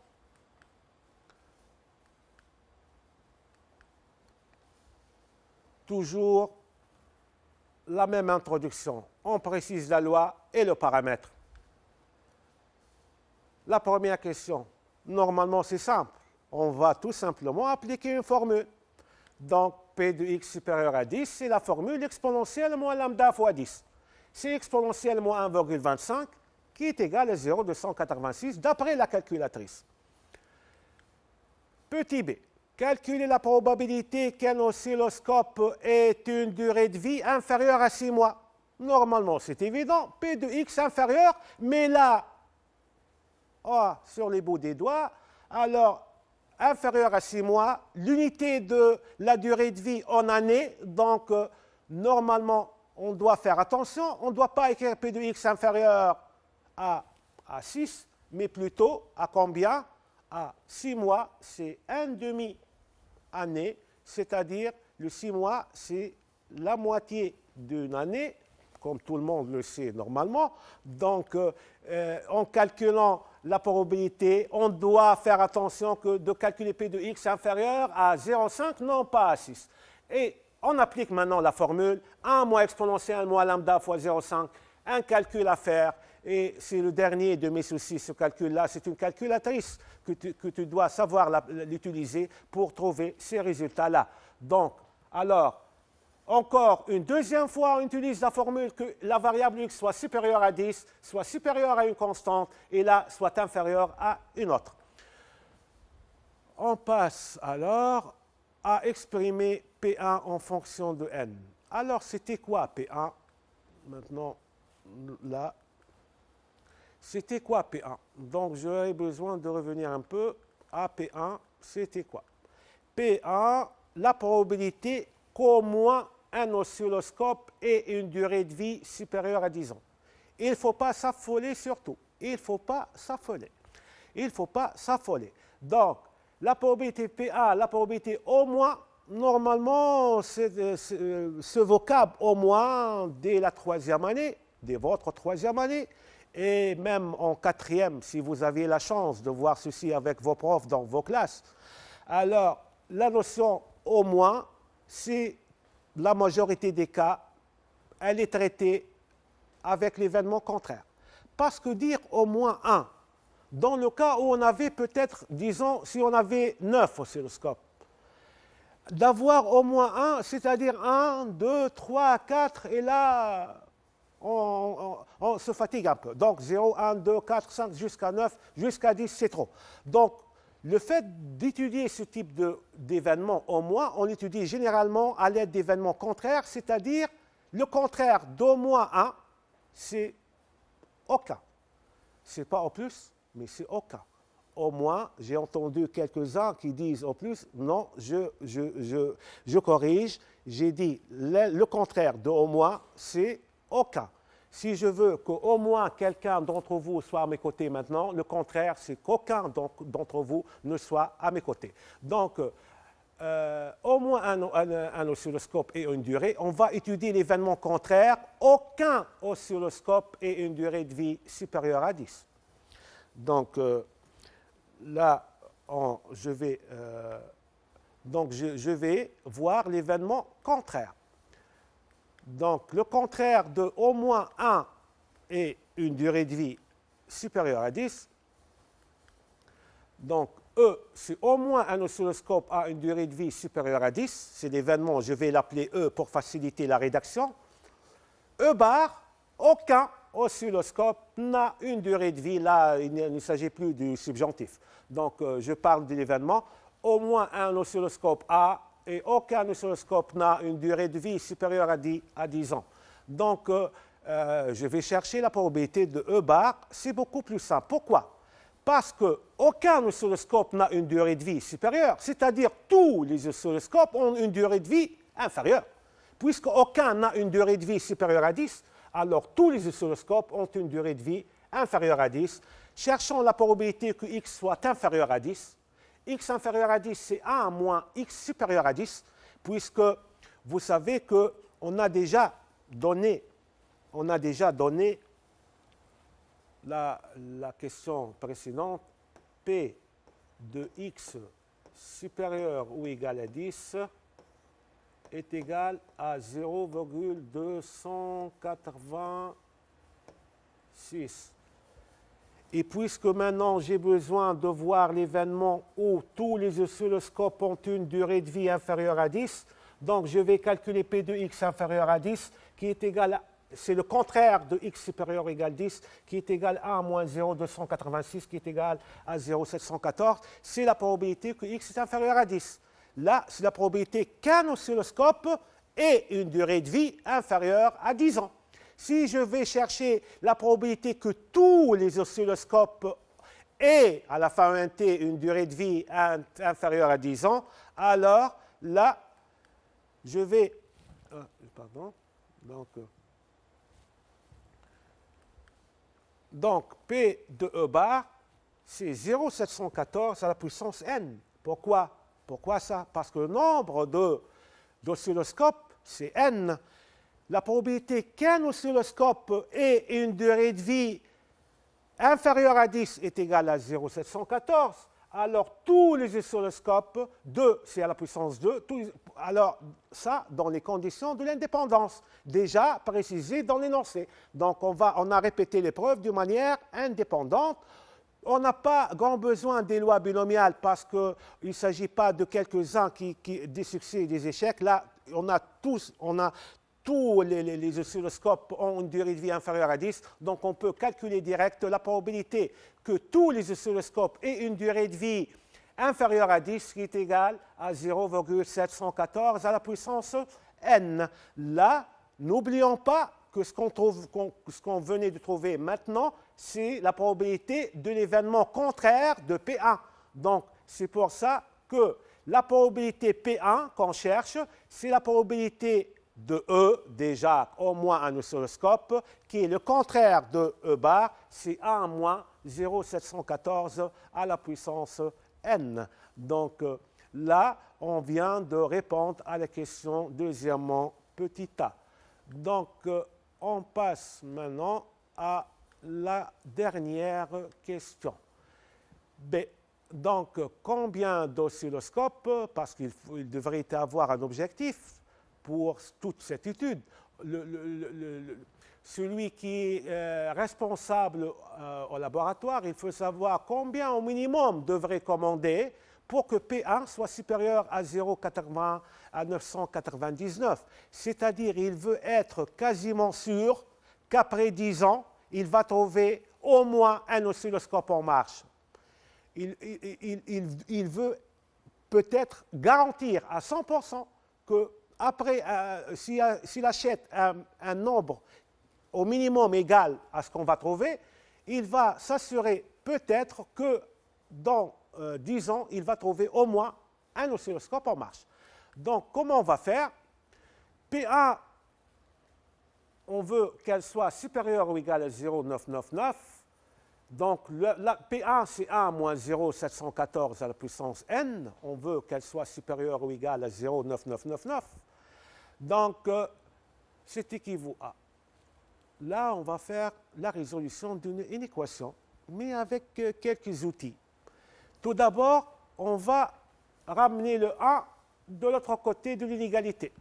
Toujours la même introduction. On précise la loi et le paramètre. La première question, normalement c'est simple. On va tout simplement appliquer une formule. Donc, P de x supérieur à 10, c'est la formule exponentielle moins lambda fois 10. C'est exponentielle moins 1,25 qui est égal à 0,286 d'après la calculatrice. Petit b, calculer la probabilité qu'un oscilloscope ait une durée de vie inférieure à 6 mois. Normalement, c'est évident, P de x inférieur, mais là, sur les bouts des doigts, alors inférieur à 6 mois, l'unité de la durée de vie en années, donc normalement, on doit faire attention, on ne doit pas écrire P de x inférieur à 6, mais plutôt à combien? À 6 mois, c'est un demi-année, c'est-à-dire le 6 mois, c'est la moitié d'une année, comme tout le monde le sait normalement. Donc, en calculant la probabilité, on doit faire attention de calculer P de x inférieur à 0,5, non pas à 6. Et on applique maintenant la formule 1 moins exponentielle moins lambda fois 0,5, un calcul à faire. Et c'est le dernier de mes soucis, ce calcul-là. C'est une calculatrice que tu dois savoir l'utiliser pour trouver ces résultats-là. Donc, alors, encore une deuxième fois, on utilise la formule que la variable x soit supérieure à 10, soit supérieure à une constante, et là, soit inférieure à une autre. On passe alors à exprimer P1 en fonction de n. Alors, c'était quoi P1? Maintenant, là, c'était quoi P1? Donc, j'aurais besoin de revenir un peu à P1. C'était quoi? P1, la probabilité qu'au moins un oscilloscope ait une durée de vie supérieure à 10 ans. Il ne faut pas s'affoler surtout. Il ne faut pas s'affoler. Il ne faut pas s'affoler. Donc, la probabilité PA, la probabilité au moins, normalement, ce vocable au moins dès la 3e année, dès votre 3e année, et même en 4e, si vous aviez la chance de voir ceci avec vos profs dans vos classes. Alors, la notion au moins, c'est la majorité des cas, elle est traitée avec l'événement contraire. Parce que dire au moins 1, dans le cas où on avait peut-être, disons, si on avait 9 oscilloscopes, d'avoir au moins 1, c'est-à-dire 1, 2, 3, 4, et là, on se fatigue un peu. Donc 0, 1, 2, 4, 5, jusqu'à 9, jusqu'à 10, c'est trop. Donc, le fait d'étudier ce type d'événement, au moins, on l'étudie généralement à l'aide d'événements contraires, c'est-à-dire le contraire d'au moins 1, c'est aucun. Ce n'est pas au plus, mais c'est aucun. Au moins, j'ai entendu quelques-uns qui disent au plus, non, je corrige, j'ai dit le contraire de au moins, c'est aucun. Si je veux qu'au moins quelqu'un d'entre vous soit à mes côtés maintenant, le contraire, c'est qu'aucun d'entre vous ne soit à mes côtés. Donc, au moins un oscilloscope et une durée. On va étudier l'événement contraire. Aucun oscilloscope et une durée de vie supérieure à 10. Donc, là, je vais voir l'événement contraire. Donc, le contraire de au moins 1 et une durée de vie supérieure à 10. Donc, E, si au moins un oscilloscope a une durée de vie supérieure à 10, c'est l'événement, je vais l'appeler E pour faciliter la rédaction. E bar, aucun oscilloscope n'a une durée de vie. Là, il ne s'agit plus du subjonctif. Donc, je parle de l'événement. Au moins un oscilloscope a et aucun oscilloscope n'a une durée de vie supérieure à 10 ans. Donc, je vais chercher la probabilité de E bar. C'est beaucoup plus simple. Pourquoi? Parce qu'aucun oscilloscope n'a une durée de vie supérieure, c'est-à-dire tous les oscilloscopes ont une durée de vie inférieure. Puisqu'aucun n'a une durée de vie supérieure à 10, alors tous les oscilloscopes ont une durée de vie inférieure à 10. Cherchons la probabilité que x soit inférieur à 10. X inférieur à 10, c'est 1 moins x supérieur à 10, puisque vous savez qu'on a déjà donné la question précédente, P de x supérieur ou égal à 10 est égal à 0,286. Et puisque maintenant j'ai besoin de voir l'événement où tous les oscilloscopes ont une durée de vie inférieure à 10, donc je vais calculer P de x inférieur à 10, qui est égal à, c'est le contraire de x supérieur ou égal à 10, qui est égal à 1 moins 0,286, qui est égal à 0,714. C'est la probabilité que x est inférieur à 10. Là, c'est la probabilité qu'un oscilloscope ait une durée de vie inférieure à 10 ans. Si je vais chercher la probabilité que tous les oscilloscopes aient, à la fin d'un t, une durée de vie inférieure à 10 ans, alors là, je vais... Donc, P de E bar, c'est 0,714 à la puissance n. Pourquoi? Pourquoi ça? Parce que le nombre d'oscilloscopes, c'est n. La probabilité qu'un oscilloscope ait une durée de vie inférieure à 10 est égale à 0,714. Alors, tous les oscilloscopes, 2, c'est à la puissance 2. Alors, ça, dans les conditions de l'indépendance, déjà précisées dans l'énoncé. Donc, on a répété l'épreuve de manière indépendante. On n'a pas grand besoin des lois binomiales parce qu'il ne s'agit pas de quelques-uns des succès et des échecs. Là, tous les oscilloscopes ont une durée de vie inférieure à 10, donc on peut calculer direct la probabilité que tous les oscilloscopes aient une durée de vie inférieure à 10, qui est égale à 0,714 à la puissance n. Là, n'oublions pas que ce qu'on venait de trouver maintenant, c'est la probabilité de l'événement contraire de P1. Donc, c'est pour ça que la probabilité P1 qu'on cherche, c'est la probabilité de E, déjà au moins un oscilloscope, qui est le contraire de E bar, c'est 1 moins 0,714 à la puissance n. Donc là, on vient de répondre à la question deuxièmement petit a. Donc on passe maintenant à la dernière question. B. Donc combien d'oscilloscopes, parce qu'il devrait y avoir un objectif pour toute cette étude. Celui qui est responsable au laboratoire, il faut savoir combien au minimum devrait commander pour que P1 soit supérieur à 0,80 à 999. C'est-à-dire, il veut être quasiment sûr qu'après 10 ans, il va trouver au moins un oscilloscope en marche. Il veut peut-être garantir à 100% que après, s'il achète un nombre au minimum égal à ce qu'on va trouver, il va s'assurer peut-être que dans 10 ans, il va trouver au moins un oscilloscope en marche. Donc, comment on va faire? P1 on veut qu'elle soit supérieure ou égale à 0,999. Donc, P1, c'est 1 moins 0,714 à la puissance n. On veut qu'elle soit supérieure ou égale à 0,9999. Donc, c'est équivaut à. Là, on va faire la résolution d'une équation, mais avec quelques outils. Tout d'abord, on va ramener le 1 de l'autre côté de l'inégalité.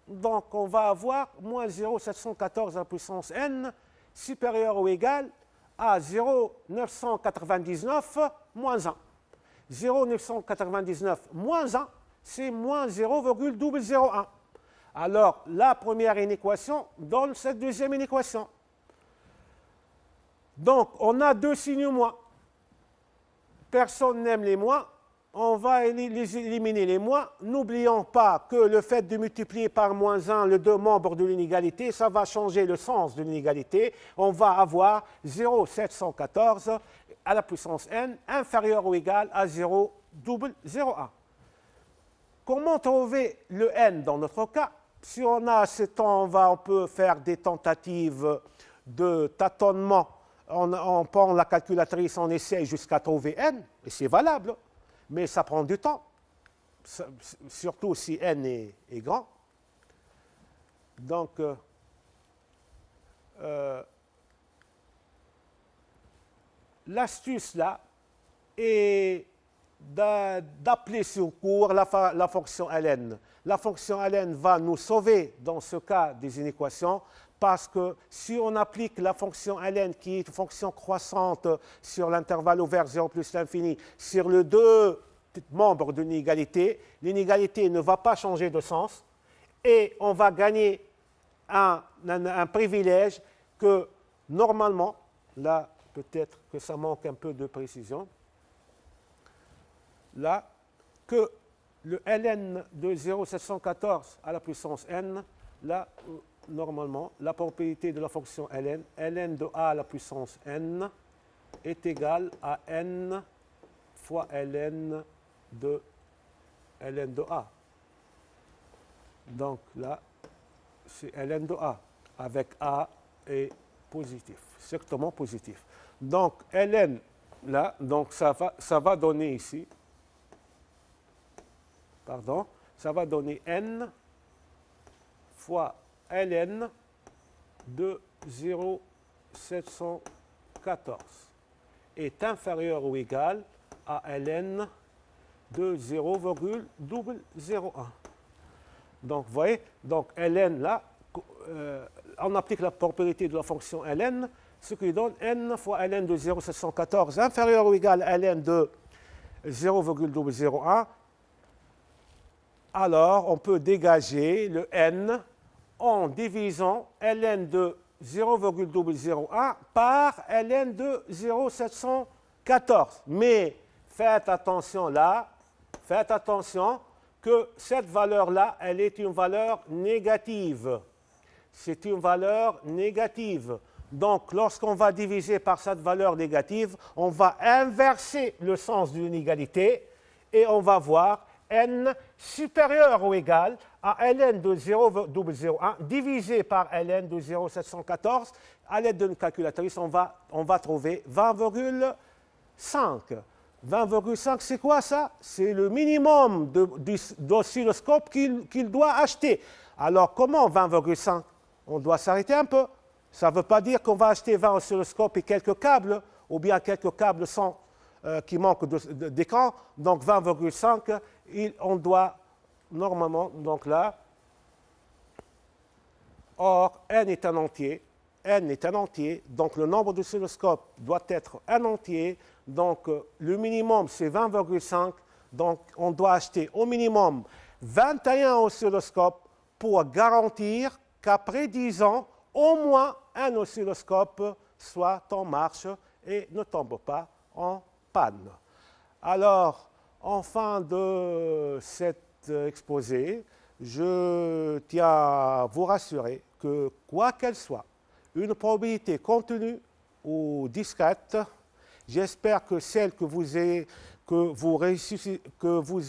Donc, on va avoir moins 0,714 à la puissance n supérieur ou égal à 0,999 moins 1. 0,999 moins 1, c'est moins 0,001. Alors, la première inéquation donne cette deuxième inéquation. Donc, on a deux signes moins. Personne n'aime les moins. On va éliminer les moins. N'oublions pas que le fait de multiplier par moins 1 les deux membres de l'inégalité, ça va changer le sens de l'inégalité. On va avoir 0,714 à la puissance n inférieur ou égal à 0,001. Comment trouver le n dans notre cas? Si on a ce temps, on peut faire des tentatives de tâtonnement. On prend la calculatrice, on essaie jusqu'à trouver n, et c'est valable. Mais ça prend du temps, surtout si n est grand. Donc, l'astuce là est d'appeler sur cours la fonction ln. La fonction ln va nous sauver dans ce cas des inéquations parce que si on applique la fonction ln qui est une fonction croissante sur l'intervalle ouvert 0 plus l'infini sur les deux membres d'une inégalité, l'inégalité ne va pas changer de sens et on va gagner un privilège que normalement, là peut-être que ça manque un peu de précision, là, que le ln de 0,714 à la puissance n, là, normalement, la propriété de la fonction ln de a à la puissance n est égale à n fois ln de a. Donc là, c'est ln de a, avec a est positif, strictement positif. Donc ln, là, donc ça va donner ici, ça va donner n fois ln de 0,714 est inférieur ou égal à ln de 0,001. Donc, vous voyez, donc ln là, on applique la propriété de la fonction ln, ce qui donne n fois ln de 0,714 inférieur ou égal à ln de 0,001. Alors, on peut dégager le n en divisant ln de 0,001 par ln de 0,714. Mais faites attention là, faites attention que cette valeur-là, elle est une valeur négative. C'est une valeur négative. Donc, lorsqu'on va diviser par cette valeur négative, on va inverser le sens de l'inégalité et on va voir n supérieur ou égal à ln de 0,001 divisé par ln de 0,714. À l'aide d'une calculatrice, on va trouver 20,5. 20,5, c'est quoi ça? C'est le minimum d'oscilloscope qu'il doit acheter. Alors, comment 20,5? On doit s'arrêter un peu. Ça ne veut pas dire qu'on va acheter 20 oscilloscopes et quelques câbles, ou bien quelques câbles qui manquent d'écran. Donc, 20,5, on doit normalement, donc là, or, n est un entier, donc le nombre d'oscilloscopes doit être un entier, donc le minimum c'est 20,5, donc on doit acheter au minimum 21 oscilloscopes pour garantir qu'après 10 ans, au moins un oscilloscope soit en marche et ne tombe pas en panne. Alors, en fin de cet exposé, je tiens à vous rassurer que, quoi qu'elle soit, une probabilité continue ou discrète, j'espère que celle que vous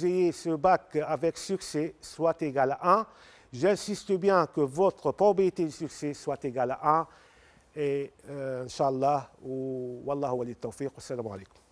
ayez ce bac avec succès soit égale à 1, J'insiste bien que votre probabilité de succès soit égale à 1. Et Inch'Allah, Wallahu wa li tawfiq. Assalamu alaikum.